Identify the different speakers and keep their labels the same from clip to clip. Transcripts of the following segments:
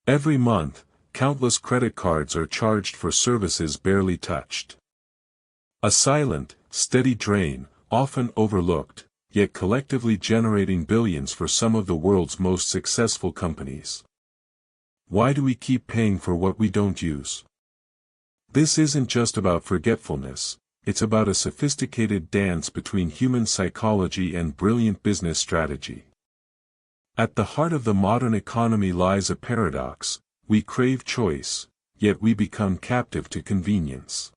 Speaker 1: Every month, countless credit cards are charged for services barely touched. A silent, steady drain, often overlooked, yet collectively generating billions for some of the world's most successful companies. Why do we keep paying for what we don't use? This isn't just about forgetfulness, it's about a sophisticated dance between human psychology and brilliant business strategy. At the heart of the modern economy lies a paradox: we crave choice, yet we become captive to convenience.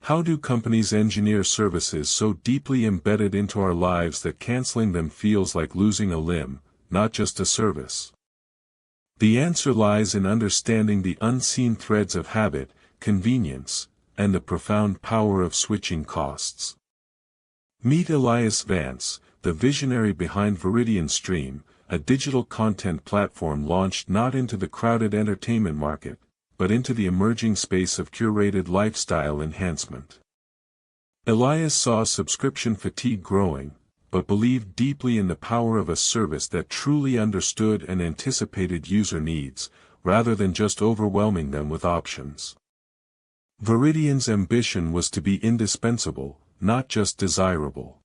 Speaker 1: How do companies engineer services so deeply embedded into our lives that canceling them feels like losing a limb, not just a service? The answer lies in understanding the unseen threads of habit, convenience, and the profound power of switching costs. Meet Elias Vance, the visionary behind Viridian Stream, a digital content platform launched not into the crowded entertainment market, but into the emerging space of curated lifestyle enhancement. Elias saw subscription fatigue growing, but believed deeply in the power of a service that truly understood and anticipated user needs, rather than just overwhelming them with options. Viridian's ambition was to be indispensable, not just desirable.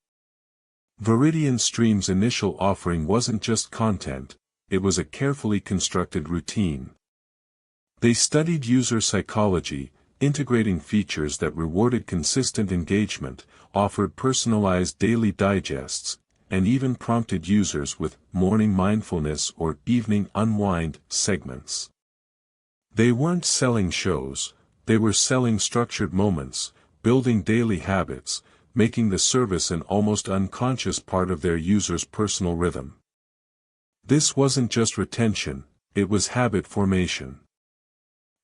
Speaker 1: Viridian Stream's initial offering wasn't just content, it was a carefully constructed routine. They studied user psychology, integrating features that rewarded consistent engagement, offered personalized daily digests, and even prompted users with morning mindfulness or evening unwind segments. They weren't selling shows, they were selling structured moments, building daily habits, making the service an almost unconscious part of their users' personal rhythm. This wasn't just retention, it was habit formation.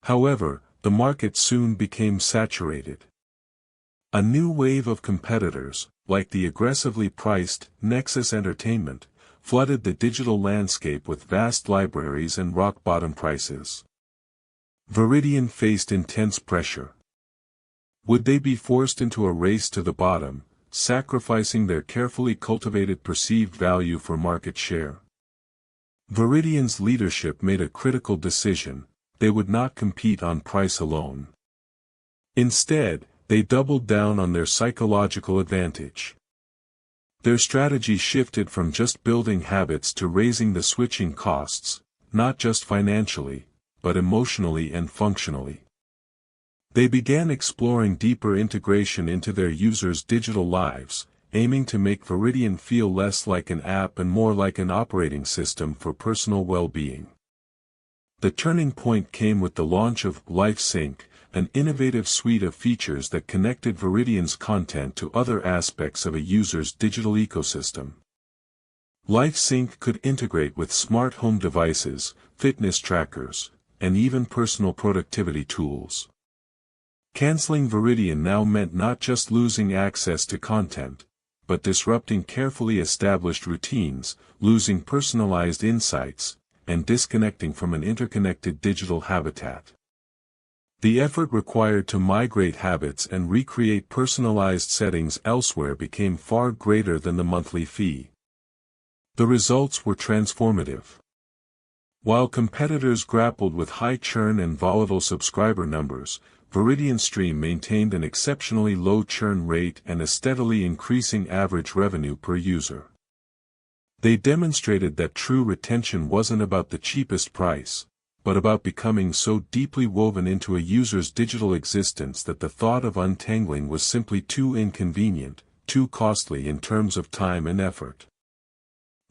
Speaker 1: However, the market soon became saturated. A new wave of competitors, like the aggressively priced Nexus Entertainment, flooded the digital landscape with vast libraries and rock-bottom prices. Viridian faced intense pressure. Would they be forced into a race to the bottom, sacrificing their carefully cultivated perceived value for market share? Viridian's leadership made a critical decision: they would not compete on price alone. Instead, they doubled down on their psychological advantage. Their strategy shifted from just building habits to raising the switching costs, not just financially, but emotionally and functionally. They began exploring deeper integration into their users' digital lives, aiming to make Viridian feel less like an app and more like an operating system for personal well-being. The turning point came with the launch of LifeSync, an innovative suite of features that connected Viridian's content to other aspects of a user's digital ecosystem. LifeSync could integrate with smart home devices, fitness trackers, and even personal productivity tools. Canceling Viridian now meant not just losing access to content, but disrupting carefully established routines, losing personalized insights, and disconnecting from an interconnected digital habitat. The effort required to migrate habits and recreate personalized settings elsewhere became far greater than the monthly fee. The results were transformative. While competitors grappled with high churn and volatile subscriber numbers, Viridian Stream maintained an exceptionally low churn rate and a steadily increasing average revenue per user. They demonstrated that true retention wasn't about the cheapest price, but about becoming so deeply woven into a user's digital existence that the thought of untangling was simply too inconvenient, too costly in terms of time and effort.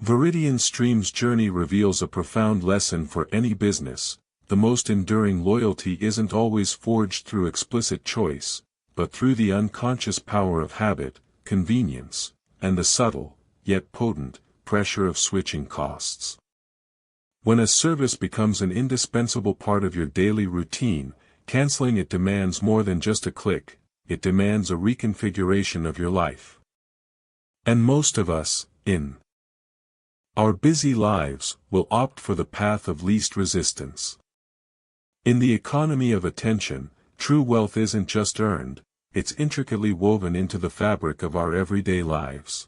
Speaker 1: Viridian Stream's journey reveals a profound lesson for any business: the most enduring loyalty isn't always forged through explicit choice, but through the unconscious power of habit, convenience, and the subtle, yet potent, pressure of switching costs. When a service becomes an indispensable part of your daily routine, canceling it demands more than just a click, it demands a reconfiguration of your life. And most of us, in our busy lives, will opt for the path of least resistance. In the economy of attention, true wealth isn't just earned, it's intricately woven into the fabric of our everyday lives.